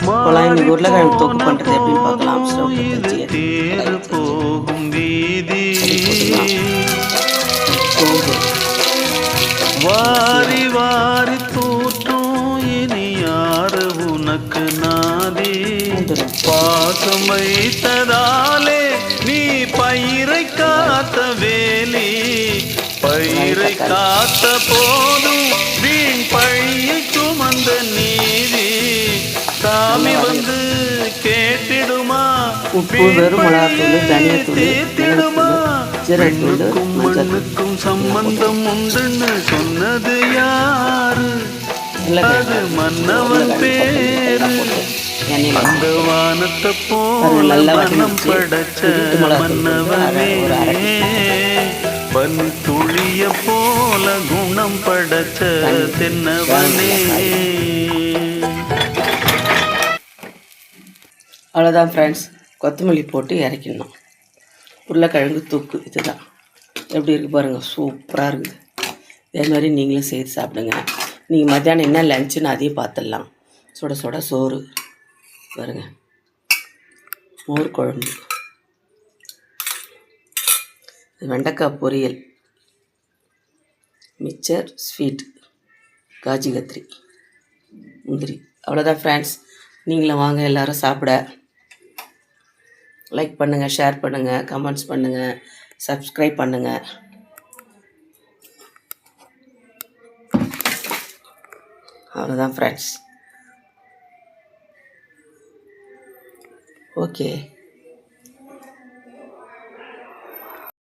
போகலாம். இன்னைக்கு உருளைக்கிழங்கு தொக்கு போன பண்ணுறது எப்படின்னு பார்க்கலாம். ஸ்டவ் பற்ற இது வச்சு தேர் கடாய் வச்சு போகும் வீதி போட்டுக்கலாம். சோம்பு, வாரி சீரகம் வாரி தூற்றும் இனி யாரு உனக்கு நாதி பூண்டு 2 பாசம் வைத்ததாலே நீ பயிரை காத்த வேலி பயிரை தக்காளி, காத்த போதும் வீண் பழியை சுமந்த நீதி சாமி வந்து கேட்டிடுமா உப்பு, வெறும் மிளகாத்தூள், தனியாத்தூள், தீர்த்திடுமா மிளகுத்தூள், ஜீரகத்தூள், பெண்ணுக்கும் மஞ்சள் மண்ணுக்கும் சம்பந்தம் உண்டுன்னு சொன்னது யாரு அது மன்னவன் பேரு எண்ணெயில் அந்த வானத்தை அது போல நல்லா மனம் வதங்கிச்சு. படைச்ச இதுக்கு மிளகாத்தூள் மன்னவனே ஒரு அரை பனி துளிய போல குணம் படைச்ச தென்னவனே அவ்வளோதான் ஃப்ரெண்ட்ஸ். கொத்தமல்லி போட்டு இறக்கிடணும். உருளைக்கிழங்கு தொக்கு இதுதான். எப்படி இருக்குது பாருங்கள், சூப்பராக இருக்குது. இதே மாதிரி நீங்களும் செய்து சாப்பிடுங்க. நீங்கள் மத்தியானம் என்ன லஞ்சுன்னு அதையும் பார்த்துடலாம். சுட சுட சோறு பாருங்க, மோர் குழம்பு, வெண்டைக்காய் பொரியல், மிச்சர், ஸ்வீட், காஜி கத்திரி, முந்திரி. அவ்வளோதான் ஃப்ரெண்ட்ஸ். நீங்களும் வாங்க எல்லோரும் சாப்பிட. லைக் பண்ணுங்கள், ஷேர் பண்ணுங்கள், கமெண்ட்ஸ் பண்ணுங்கள், சப்ஸ்கிரைப் பண்ணுங்கள். அவ்வளோதான் ஃப்ரெண்ட்ஸ். ஓகே.